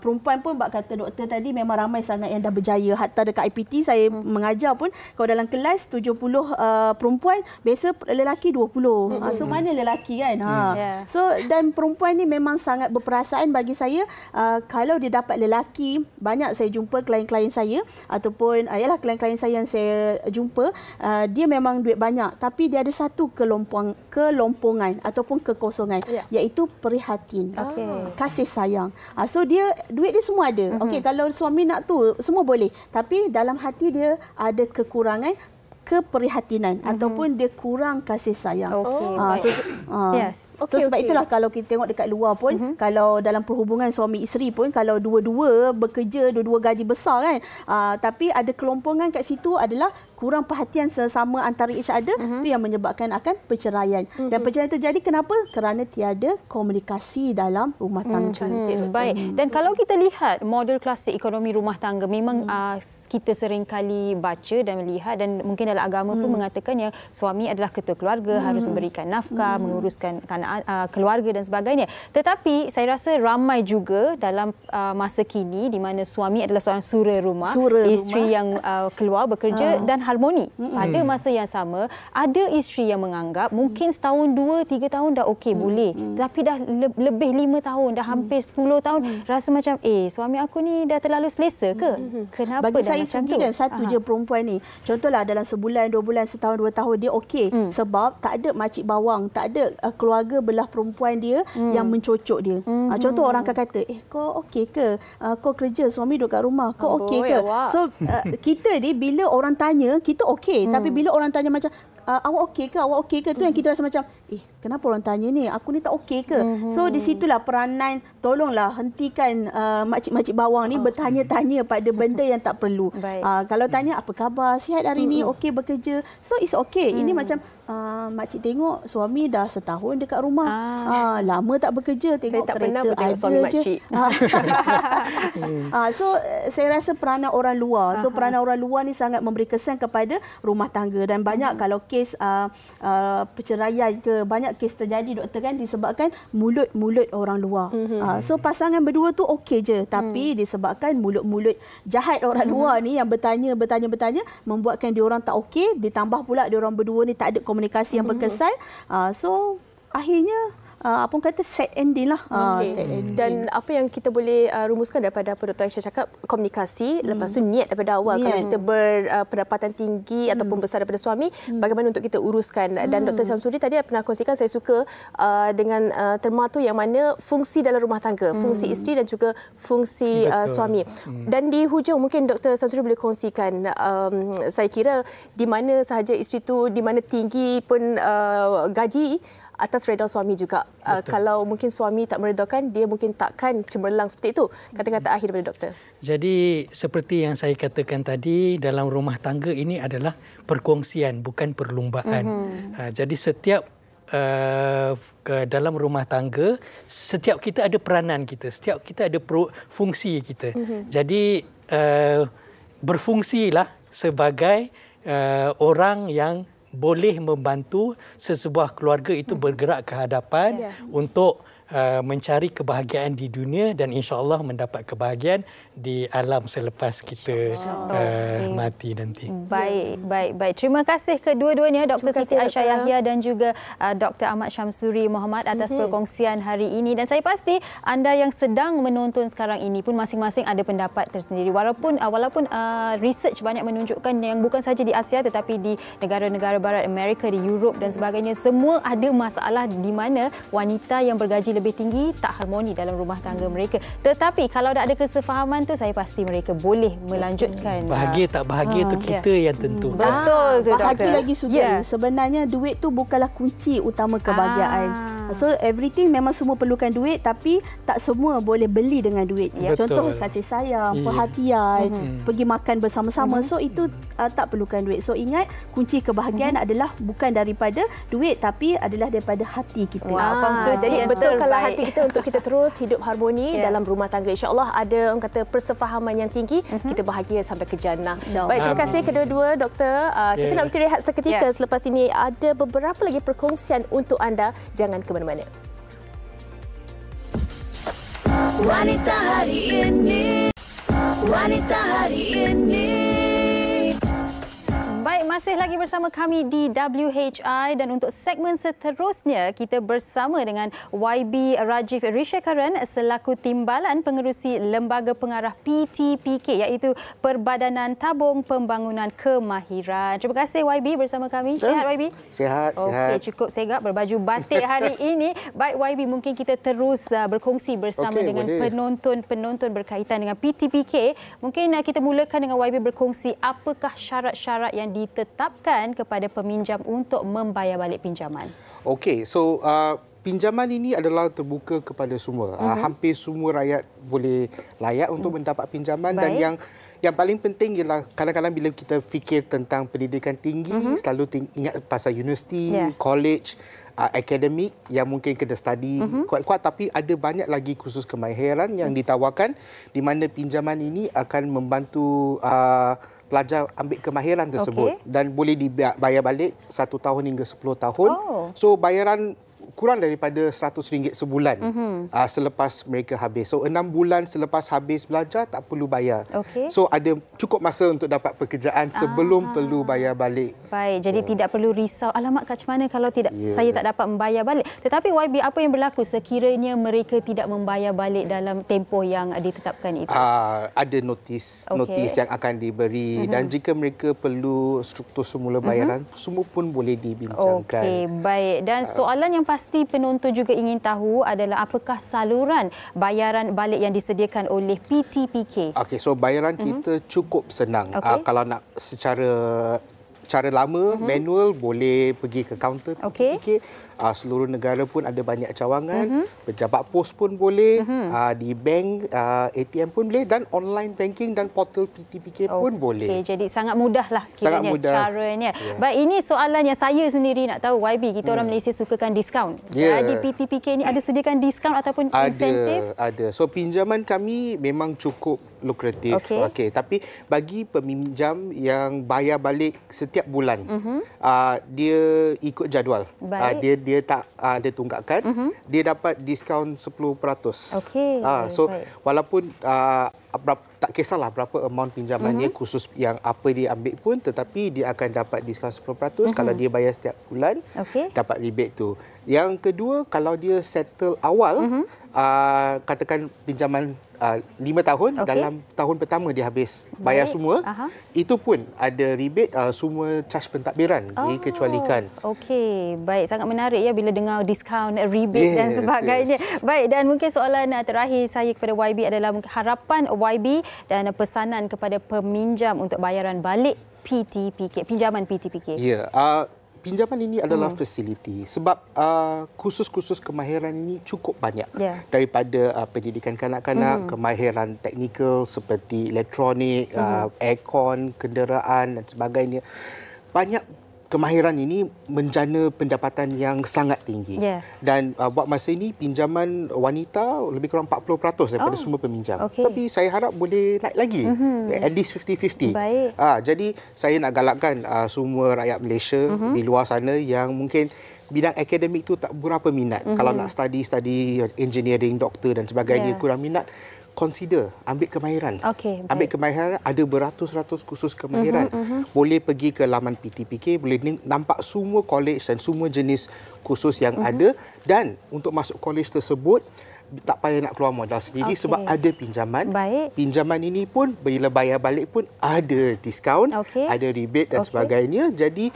Speaker 6: perempuan pun bak kata doktor tadi, memang ramai sangat yang dah berjaya. Hatta dekat IPT saya mengajar pun, kalau dalam kelas 70 perempuan, biasa lelaki 20. So mana lelaki kan? So dan perempuan ni memang sangat berperasaan bagi saya. Kalau dia dapat lelaki, banyak saya jumpa klien-klien saya ataupun klien-klien saya yang saya jumpa, dia memang duit banyak tapi dia ada satu kelompongan ataupun kekosongan, iaitu prihatin, kasih sayang. So dia duit dia semua ada. Okey, kalau suami nak tu semua boleh, tapi dalam hati dia ada kekurangan keprihatinan ataupun dia kurang kasih sayang. So sebab itulah kalau kita tengok dekat luar pun, kalau dalam perhubungan suami isteri pun, kalau dua-dua bekerja, dua-dua gaji besar kan, tapi ada kelompongan kat situ adalah kurang perhatian sesama antara each other, itu yang menyebabkan akan perceraian. Dan perceraian terjadi kenapa? Kerana tiada komunikasi dalam rumah tangga.
Speaker 2: Baik. Dan kalau kita lihat model klasik ekonomi rumah tangga, memang kita seringkali baca dan melihat, dan mungkin dalam agama pun mengatakan yang suami adalah ketua keluarga, harus memberikan nafkah, menguruskan keluarga dan sebagainya. Tetapi saya rasa ramai juga dalam masa kini di mana suami adalah seorang sura rumah, isteri yang keluar bekerja dan harmoni. Pada masa yang sama, ada isteri yang menganggap mungkin setahun, 2-3 tahun dah okey, boleh. Tapi dah lebih 5 tahun, dah hampir 10 tahun, rasa macam suami aku ni dah terlalu selesa ke? Kenapa
Speaker 6: bagi
Speaker 2: dah
Speaker 6: saya
Speaker 2: macam
Speaker 6: sendiri
Speaker 2: tu?
Speaker 6: kan satu je perempuan ni. Contohlah dalam sebulan, 2 bulan, setahun, 2 tahun dia okey. Sebab tak ada makcik bawang, tak ada keluarga belah perempuan dia yang mencocok dia. Contoh orang akan kata, kau okey ke? Kau kerja, suami duduk kat rumah, kau okey ke? So kita ni bila orang tanya, kita okey. Tapi bila orang tanya macam, awak okey ke? Awak okey ke? Tu yang kita rasa macam, kenapa orang tanya ni? Aku ni tak okey ke? So di situlah peranan, tolonglah hentikan makcik-makcik bawang ni bertanya-tanya pada benda yang tak perlu. Kalau tanya apa khabar, sihat hari ni, okey bekerja. So it's okay. Ini macam makcik tengok suami dah setahun dekat rumah. Lama tak bekerja, tengok
Speaker 3: saya tak
Speaker 6: kereta
Speaker 3: pernah
Speaker 6: ada
Speaker 3: suami
Speaker 6: je.
Speaker 3: makcik.
Speaker 6: So saya rasa peranan orang luar. So peranan orang luar ni sangat memberi kesan kepada rumah tangga dan banyak kalau kes perceraian ke, banyak kes terjadi doktor kan disebabkan mulut-mulut orang luar. So pasangan berdua tu okey je, tapi disebabkan mulut-mulut jahat orang luar ni yang bertanya membuatkan diorang tak okey, ditambah pula diorang berdua ni tak ada komunikasi yang berkesan. So akhirnya apa kata sad ending lah. Sad ending.
Speaker 3: Dan apa yang kita boleh rumuskan daripada apa Dr. Aisyah cakap, komunikasi, lepas tu niat daripada awal. Kalau kita berpendapatan tinggi ataupun besar daripada suami, bagaimana untuk kita uruskan. Dan Dr. Syamsuddin tadi pernah kongsikan, saya suka dengan terma tu yang mana fungsi dalam rumah tangga, fungsi isteri dan juga fungsi suami. Dan di hujung mungkin Dr. Syamsuddin boleh kongsikan, saya kira di mana sahaja isteri tu, di mana tinggi pun gaji, atas redha suami juga. Kalau mungkin suami tak meredakan, dia mungkin takkan cemerlang seperti itu. Kata-kata akhir daripada doktor.
Speaker 7: Jadi seperti yang saya katakan tadi, dalam rumah tangga ini adalah perkongsian, bukan perlumbaan. Jadi setiap dalam rumah tangga, setiap kita ada peranan kita, setiap kita ada fungsi kita. Jadi berfungsilah sebagai orang yang boleh membantu sesebuah keluarga itu bergerak ke hadapan untuk mencari kebahagiaan di dunia dan insya-Allah mendapat kebahagiaan di alam selepas kita mati nanti.
Speaker 2: Baik. Terima kasih kedua-duanya, Dr. Siti Aisyah Yahya dan juga Dr. Ahmad Syamsuri Muhammad atas perkongsian hari ini. Dan saya pasti anda yang sedang menonton sekarang ini pun masing-masing ada pendapat tersendiri. Walaupun research banyak menunjukkan yang bukan sahaja di Asia tetapi di negara-negara barat Amerika, di Europe dan sebagainya, semua ada masalah di mana wanita yang bergaji lebih tinggi tak harmoni dalam rumah tangga mereka. Tetapi kalau dah ada kesefahaman tu, saya pasti mereka boleh melanjutkan.
Speaker 7: Bahagia tak bahagia tu kita yang tentu.
Speaker 2: Betul tu,
Speaker 6: bahagia
Speaker 2: doktor.
Speaker 6: lagi sudah. Sebenarnya duit tu bukanlah kunci utama kebahagiaan. So everything memang semua perlukan duit, tapi tak semua boleh beli dengan duit. Contoh kasih sayang, perhatian, pergi makan bersama-sama. So itu tak perlukan duit. So ingat, kunci kebahagiaan adalah bukan daripada duit, tapi adalah daripada hati kita.
Speaker 3: Jadi betulkanlah hati kita untuk kita terus hidup harmoni dalam rumah tangga. InsyaAllah ada orang kata persefahaman yang tinggi, kita bahagia sampai ke jannah. Baik, terima kasih kedua-dua doktor. Kita nak berhenti rehat seketika. Selepas ini ada beberapa lagi perkongsian untuk anda. Jangan ke mana-mana.
Speaker 1: Wanita hari ini. Wanita hari ini.
Speaker 2: Baik, masih lagi bersama kami di WHI dan untuk segmen seterusnya kita bersama dengan YB Rajiv Rishekaran selaku Timbalan Pengerusi Lembaga Pengarah PTPK iaitu Perbadanan Tabung Pembangunan Kemahiran. Terima kasih YB bersama kami. Sihat YB?
Speaker 11: Sihat.
Speaker 2: Okey, cukup segak berbaju batik hari ini. Baik YB, mungkin kita terus berkongsi bersama dengan penonton-penonton berkaitan dengan PTPK. Mungkin kita mulakan dengan YB berkongsi apakah syarat-syarat yang ditetapkan kepada peminjam untuk membayar balik pinjaman.
Speaker 11: Okey, so pinjaman ini adalah terbuka kepada semua. Hampir semua rakyat boleh layak untuk mendapat pinjaman. Dan yang paling penting ialah kadang-kadang bila kita fikir tentang pendidikan tinggi, selalu ingat pasal universiti, college, akademik yang mungkin kena study kuat-kuat, tapi ada banyak lagi kursus kemahiran yang ditawarkan di mana pinjaman ini akan membantu pelajar ambil kemahiran tersebut dan boleh dibayar balik 1 tahun hingga 10 tahun. So bayaran kurang daripada RM100 sebulan selepas mereka habis. So 6 bulan selepas habis belajar tak perlu bayar. So ada cukup masa untuk dapat pekerjaan sebelum perlu bayar balik.
Speaker 2: Baik, jadi tidak perlu risau alamak kat mana kalau saya tak dapat membayar balik. Tetapi YB, apa yang berlaku sekiranya mereka tidak membayar balik dalam tempoh yang ditetapkan itu?
Speaker 11: Ada notis yang akan diberi dan jika mereka perlu struktur semula bayaran semua pun boleh dibincangkan.
Speaker 2: Okey, baik. Dan soalan yang pasti penonton juga ingin tahu adalah apakah saluran bayaran balik yang disediakan oleh PTPK?
Speaker 11: Okey, so bayaran kita cukup senang. Kalau nak cara lama manual boleh pergi ke kaunter PTPK. Seluruh negara pun ada banyak cawangan. Pejabat pos pun boleh, di bank, ATM pun boleh dan online banking dan portal PTPK pun boleh.
Speaker 2: Jadi sangat mudahlah caranya. Baik, ini soalan yang saya sendiri nak tahu YB. Kita orang Malaysia sukakan diskaun. Jadi PTPK ni ada sediakan diskaun ataupun insentif?
Speaker 11: Ada. So pinjaman kami memang cukup lukratif. Tapi bagi peminjam yang bayar balik setiap bulan, dia ikut jadual. Dia tak ada tunggakan, dia dapat diskaun 10%. So walaupun tak kisahlah berapa amount pinjamannya khusus yang apa dia ambil pun, tetapi dia akan dapat diskaun 10% kalau dia bayar setiap bulan, dapat rebate tu. Yang kedua, kalau dia settle awal, katakan pinjaman 5 tahun, dalam tahun pertama dia habis bayar semua, itu pun ada rebate, semua caj pentadbiran dikecualikan.
Speaker 2: Okey, baik, sangat menarik ya bila dengar diskaun, rebate dan sebagainya. Baik, dan mungkin soalan terakhir saya kepada YB adalah harapan YB dan pesanan kepada peminjam untuk bayaran balik PTPK, pinjaman PTPK.
Speaker 11: Pinjaman ini adalah fasiliti sebab kursus-kursus kemahiran ini cukup banyak daripada pendidikan kanak-kanak, kemahiran teknikal seperti elektronik, aircon, kenderaan dan sebagainya. Banyak kemahiran ini menjana pendapatan yang sangat tinggi. Dan buat masa ini pinjaman wanita lebih kurang 40% daripada semua peminjam. Tapi saya harap boleh naik lagi. At least 50-50. Jadi saya nak galakkan semua rakyat Malaysia di luar sana yang mungkin bidang akademik itu tak berapa minat. Kalau nak study engineering, doktor dan sebagainya kurang minat, consider ambil kemahiran. Ambil kemahiran, ada beratus-ratus kursus kemahiran. Boleh pergi ke laman PTPK, boleh nampak semua college dan semua jenis kursus yang ada, dan untuk masuk college tersebut tak payah nak keluar modal sendiri sebab ada pinjaman. Pinjaman ini pun bila bayar balik pun ada diskaun, ada rebate dan sebagainya. Jadi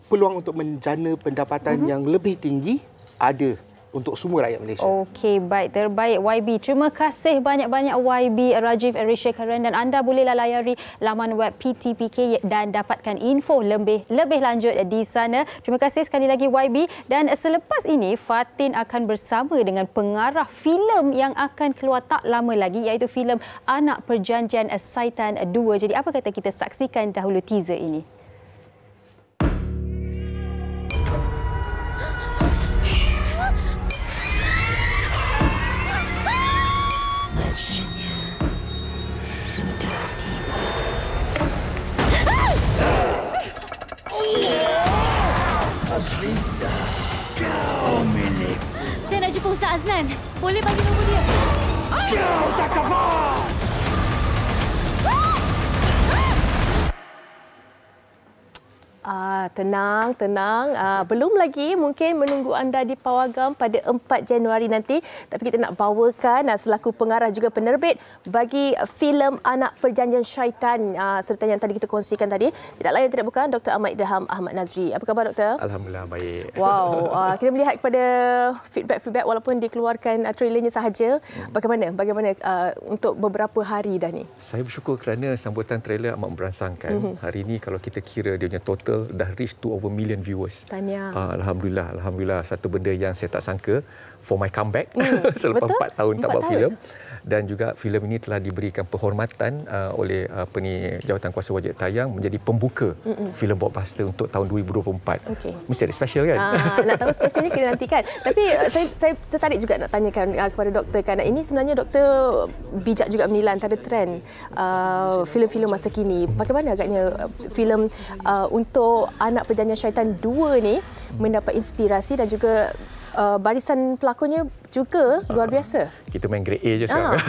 Speaker 11: peluang untuk menjana pendapatan yang lebih tinggi ada untuk semua rakyat Malaysia. Okey,
Speaker 2: baik, terbaik YB. Terima kasih banyak-banyak YB Rajiv Arishekaran, dan anda bolehlah layari laman web PTPK dan dapatkan info lebih lanjut di sana. Terima kasih sekali lagi YB, dan selepas ini Fatin akan bersama dengan pengarah filem yang akan keluar tak lama lagi, iaitu filem Anak Perjanjian Syaitan 2. Jadi apa kata kita saksikan dahulu teaser ini?
Speaker 1: Aslinda, kau milik. Saya nak jumpa Ustaz Azlan. Boleh bagi nombor dia? Kau tak kafar!
Speaker 3: Tenang. Belum lagi, mungkin menunggu anda di Pawagam pada 4 Januari nanti. Tapi kita nak bawakan selaku pengarah juga penerbit bagi filem Anak Perjanjian Syaitan serta yang tadi kita kongsikan tadi. Tidak lain tidak bukan Dr. Ahmad Idham Ahmad Nazri. Apa khabar, Doktor?
Speaker 12: Alhamdulillah, baik.
Speaker 3: Wow, kita melihat kepada feedback walaupun dikeluarkan trailernya sahaja. Bagaimana untuk beberapa hari dah ni?
Speaker 12: Saya bersyukur kerana sambutan trailer amat merangsangkan. Hari ini kalau kita kira dia punya total dah reach 2 over million viewers.
Speaker 3: Tahniah.
Speaker 12: Alhamdulillah, satu benda yang saya tak sangka. for my comeback selepas 4 tahun tak buat filem. Dan juga filem ini telah diberikan penghormatan oleh Jawatan Kuasa Wajib Tayang menjadi pembuka filem blockbuster untuk tahun 2024. Mesti ada special kan?
Speaker 3: Nak tahu specialnya kita nantikan. Tapi saya tertarik juga nak tanyakan kepada doktor kan. Ini sebenarnya doktor bijak juga menilai antara trend filem-filem masa kini. Bagaimana agaknya filem untuk Anak Perjanjian Syaitan 2 ni mendapat inspirasi dan juga barisan pelakonnya juga luar biasa.
Speaker 12: Kita main grade A je sekarang.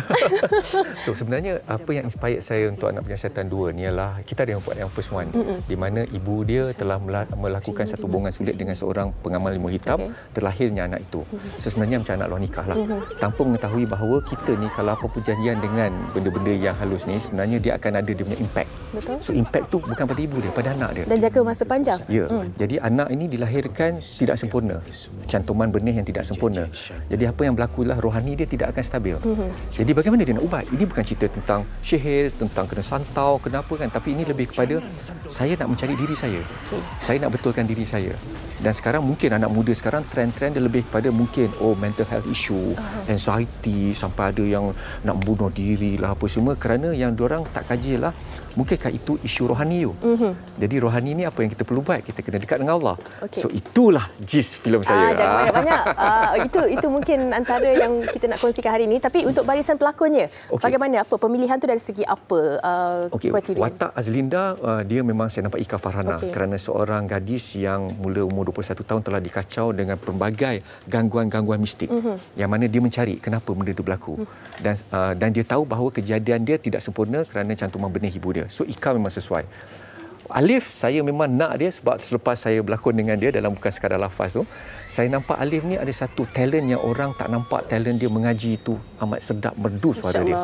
Speaker 12: So sebenarnya apa yang inspired saya untuk Anak Perjanjian Syaitan 2 ni ialah kita ada yang buat yang first one di mana ibu dia telah melakukan satu hubungan sulit dengan seorang pengamal ilmu hitam, terlahirnya anak itu. So sebenarnya macam anak luar nikah lah. Tanpa mengetahui bahawa kita ni kalau apa perjanjian dengan benda-benda yang halus ni sebenarnya dia akan ada dia punya impact. So impact tu bukan pada ibu dia, pada anak dia.
Speaker 3: Dan jaga masa panjang.
Speaker 12: Ya. Jadi anak ini dilahirkan tidak sempurna. Cantuman benih yang tidak sempurna. Jadi apa yang berlaku ialah rohani dia tidak akan stabil. Jadi bagaimana dia nak ubat? Ini bukan cerita tentang sihir, tentang kena santau, kenapa kan, tapi ini lebih kepada saya nak mencari diri saya. Saya nak betulkan diri saya. Dan sekarang mungkin anak muda sekarang trend-trend dia lebih kepada mungkin mental health issue, anxiety, sampai ada yang nak membunuh diri lah apa semua kerana yang diorang tak kaji lah mungkinkah itu isu rohani tu. Jadi rohani ni apa yang kita perlu buat? Kita kena dekat dengan Allah. So itulah gist filem saya.
Speaker 3: Jangan banyak-banyak. Itu mungkin antara yang kita nak kongsikan hari ini. Tapi untuk barisan pelakonnya, bagaimana? Apa pemilihan tu dari segi apa?
Speaker 12: Watak Azlinda, dia memang saya nampak Ika Farhana kerana seorang gadis yang mula umur 21 tahun telah dikacau dengan pelbagai gangguan-gangguan mistik yang mana dia mencari kenapa benda itu berlaku. Dan dia tahu bahawa kejadian dia tidak sempurna kerana cantuman benih ibu dia. So Ika memang sesuai. Alif, saya memang nak dia sebab selepas saya berlakon dengan dia dalam bukan sekadar lafaz tu, saya nampak Alif ni ada satu talent yang orang tak nampak talent dia mengaji itu amat sedap merdu suara dia.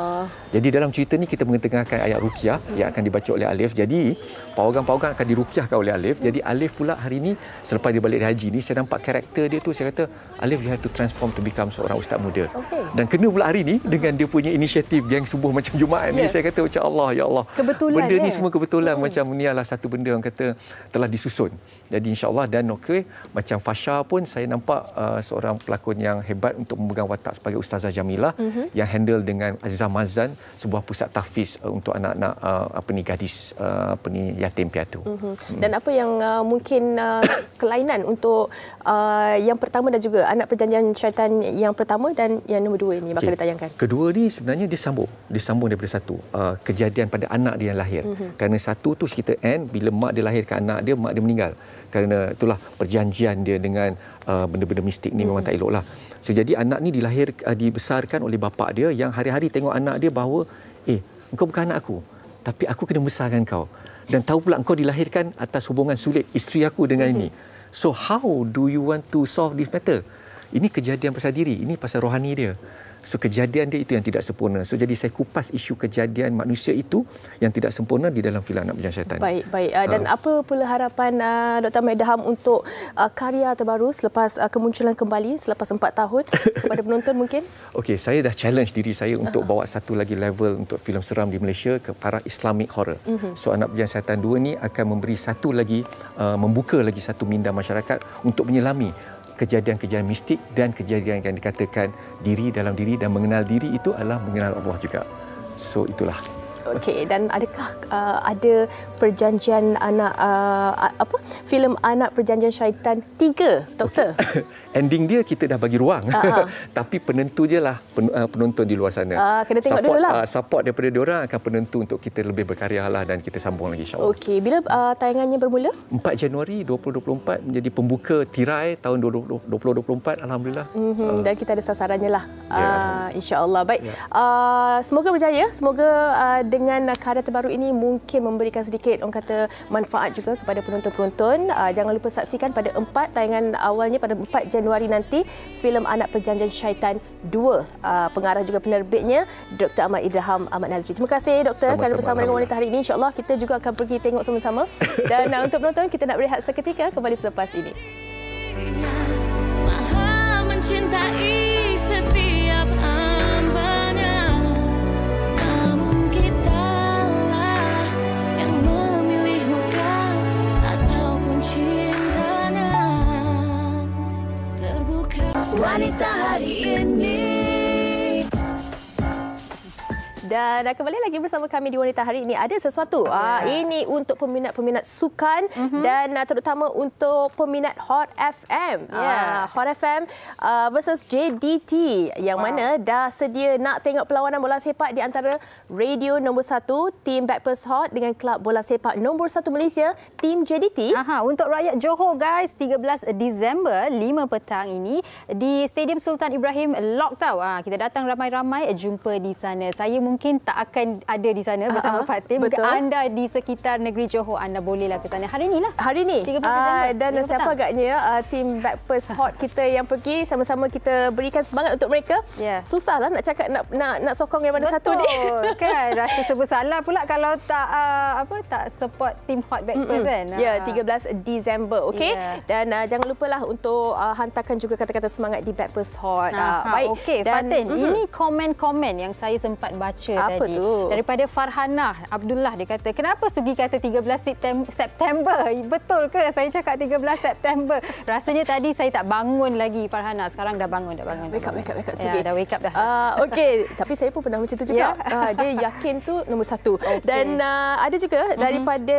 Speaker 12: Jadi dalam cerita ni kita mengetengahkan ayat ruqyah yang akan dibaca oleh Alif. Jadi pawagan-pawagan akan diruqyahkan oleh Alif. Jadi Alif pula hari ni selepas dia balik dari haji ni saya nampak karakter dia tu, saya kata Alif you have to transform to become seorang ustaz muda. Dan kena pula hari ni dengan dia punya inisiatif geng subuh macam Jumaat ni, saya kata macam Allah ya Allah.
Speaker 3: Kebetulan
Speaker 12: benda ni semua kebetulan macam ni adalah satu benda yang kata telah disusun. Jadi insya-Allah dan macam Fasha pun saya nampak seorang pelakon yang hebat untuk memegang watak sebagai Ustazah Jamilah yang handle dengan Azizah Mazan sebuah pusat tahfiz untuk anak-anak gadis yatim piatu.
Speaker 3: Dan apa yang mungkin kelainan untuk yang pertama dan juga Anak Perjanjian Syaitan yang pertama dan yang nombor 2 ini bakal ditayangkan?
Speaker 12: Kedua ni sebenarnya disambung daripada satu kejadian pada anak dia yang lahir. Kerana satu tu cerita bila mak dia lahirkan anak dia, mak dia meninggal. Kerana itulah perjanjian dia dengan benda-benda mistik ni memang tak elok lah. So jadi anak ni dibesarkan oleh bapa dia yang hari-hari tengok anak dia bahawa engkau bukan anak aku, tapi aku kena besarkan kau. Dan tahu pula engkau dilahirkan atas hubungan sulit isteri aku dengan ini. So how do you want to solve this matter? Ini kejadian pasal diri, ini pasal rohani dia. So kejadian dia itu yang tidak sempurna. So jadi saya kupas isu kejadian manusia itu yang tidak sempurna di dalam filem Anak Perjanjian Syaitan.
Speaker 3: Baik. Dan apa pula harapan Dr. Ahmad Idham untuk karya terbaru selepas kemunculan kembali selepas 4 tahun kepada penonton mungkin?
Speaker 12: Saya dah challenge diri saya untuk bawa satu lagi level untuk filem seram di Malaysia ke arah Islamic horror. So Anak Perjanjian Syaitan 2 ni akan memberi satu lagi membuka lagi satu minda masyarakat untuk menyelami kejadian-kejadian mistik dan kejadian yang dikatakan diri dalam diri dan mengenal diri itu adalah mengenal Allah juga. So itulah.
Speaker 3: Dan adakah ada perjanjian anak filem Anak Perjanjian Syaitan 3, Doktor?
Speaker 12: Ending dia kita dah bagi ruang. Tapi penentu je lah penonton di luar sana.
Speaker 3: Kena tengok dulu lah.
Speaker 12: Support daripada diorang akan penentu untuk kita lebih berkarya lah dan kita sambung lagi insya-Allah.
Speaker 3: Bila tayangannya bermula?
Speaker 12: 4 Januari 2024 menjadi pembuka tirai tahun 2024 alhamdulillah.
Speaker 3: Dan kita ada sasarannya lah. Insya-Allah. Baik. Semoga berjaya. Semoga dengan karya terbaru ini mungkin memberikan sedikit orang kata manfaat juga kepada penonton-penonton. Jangan lupa saksikan pada 4 tayangan awalnya pada 4 Januari nanti filem Anak Perjanjian Syaitan 2. Pengarah juga penerbitnya Dr. Ahmad Idham Ahmad Nazri. Terima kasih Doktor kerana bersama dengan wanita hari ini. InsyaAllah kita juga akan pergi tengok sama-sama. Dan untuk penonton kita nak berehat seketika kembali selepas ini.
Speaker 1: Maha mencintai setiap hambanya, namun kitalah yang memilih murka ataupun cintanya. Terbuka wanita hari
Speaker 3: Dan kembali lagi bersama kami di Wanita hari ini. Ada sesuatu. Ini untuk peminat-peminat sukan dan terutama untuk peminat Hot FM. Hot FM versus JDT yang mana dah sedia nak tengok perlawanan bola sepak di antara radio nombor 1 tim Backpast Hot dengan klub bola sepak nombor 1 Malaysia tim JDT.
Speaker 2: Untuk rakyat Johor guys, 13 Disember 5 petang ini di Stadium Sultan Ibrahim Lock Tau. Kita datang ramai-ramai jumpa di sana. Saya mungkin tak akan ada di sana bersama Fatin. Mungkin anda di sekitar negeri Johor, anda bolehlah ke sana. Hari inilah.
Speaker 3: Hari ini.
Speaker 2: 13 Disember.
Speaker 3: Dan siapa agaknya tim Backpast Hot kita yang pergi, sama-sama kita berikan semangat untuk mereka. Susahlah nak cakap nak sokong yang mana satu ni.
Speaker 2: Betul kan? Rasa bersalah pula kalau tak support tim Hot Backpast kan.
Speaker 3: 13 Disember, okey. Dan jangan lupalah untuk hantarkan juga kata-kata semangat di Backpast Hot.
Speaker 2: Baik. Okey, Fatin, ini komen-komen yang saya sempat baca tadi. Daripada Farhanah Abdullah, dia kata, kenapa Sugi kata 13 September? Betul ke saya cakap 13 September? Rasanya tadi saya tak bangun lagi, Farhanah. Sekarang dah bangun.
Speaker 3: Wake up Sugi.
Speaker 2: Dah wake up dah.
Speaker 3: Okey, tapi saya pun pernah macam tu juga. Dia yakin tu nombor 1. Dan ada juga daripada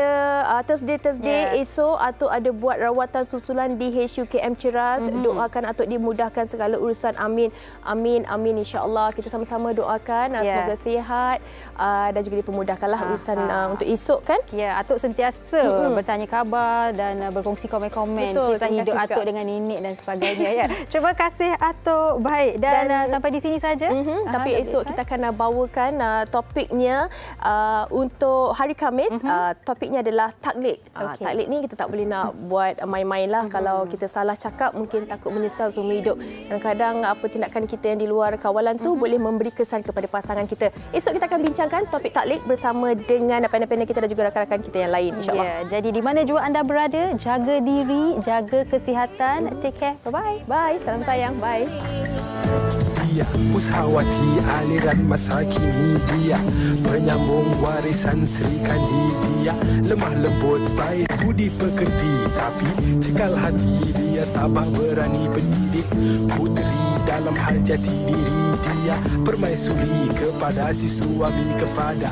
Speaker 3: Thursday esok Atuk ada buat rawatan susulan di HUKM Ceras. Doakan Atuk dimudahkan segala urusan. Amin insya-Allah. Kita sama-sama doakan semoga sihat dan juga dipermudahkanlah urusan untuk esok kan.
Speaker 2: Atuk sentiasa bertanya khabar dan berkongsi komen-komen kisah hidup Atuk dengan nenek dan sebagainya. Terima kasih Atuk. Baik, dan sampai di sini saja.
Speaker 3: Tapi esok kita akan bawakan topiknya untuk hari Khamis. Topiknya adalah taklid. Taklid ni kita tak boleh nak buat main-main lah. Kalau kita salah cakap mungkin takut menyesal seumur hidup. Kadang-kadang apa tindakan kita yang di luar kawalan tu boleh memberi kesan kepada pasangan kita. Esok kita akan bincangkan topik taklid bersama dengan panel-panel kita dan juga rakan-rakan kita yang lain, insya-Allah.
Speaker 2: Jadi di mana jua anda berada, jaga diri, jaga kesihatan. Take care. Bye-bye.
Speaker 3: Bye. Salam sayang. Bye.
Speaker 13: Dia Pusawati aliran masa kini, dia penyambung warisan Sri Kandi. Dia lemah lembut baik budi pekerti, tapi cekal hati dia tabah berani pendidik puteri dalam hal jati diri. Dia permaisuri kepada si suami, kepada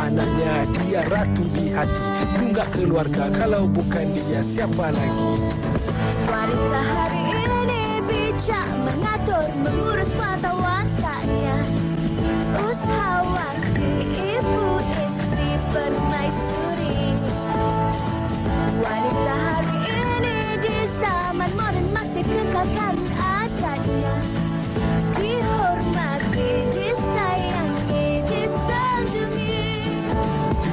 Speaker 13: anaknya dia ratu di hati. Tunggak keluarga, kalau bukan dia siapa lagi?
Speaker 14: Wanita hari ini bijak mengatur mengurus mata wataknya. Ushawati ibu istri permaisuri. Wanita hari ini di zaman modern masih kekalkan adatnya. Dihormati, disayangi, disanjungi.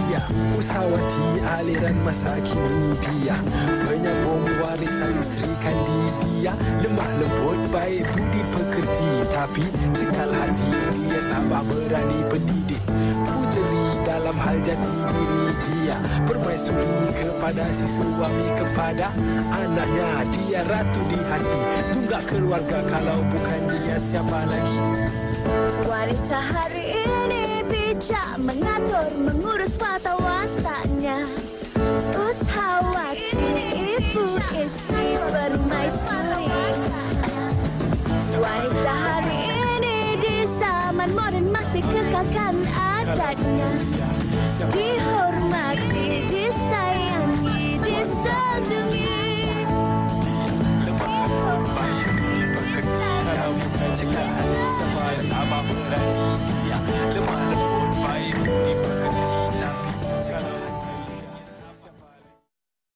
Speaker 13: Dia Pusawati aliran masa kini. Dia penyambung warisan Sri Kandi. Dia lemah lembut baik budi pekerti, tapi cekal hati dia tabah berani pendidik puteri dalam hal jati diri. Dia permaisuri kepada si suami, kepada anaknya dia ratu di hati. Tunggak keluarga, kalau bukan dia siapa lagi?
Speaker 14: Wanita hari ini bijak mengatur mengurus mata wataknya. Ushawati ibu istri permaisuri. Wanita hari ini di zaman modern masih kekalkan adatnya. Dihormati, disayang.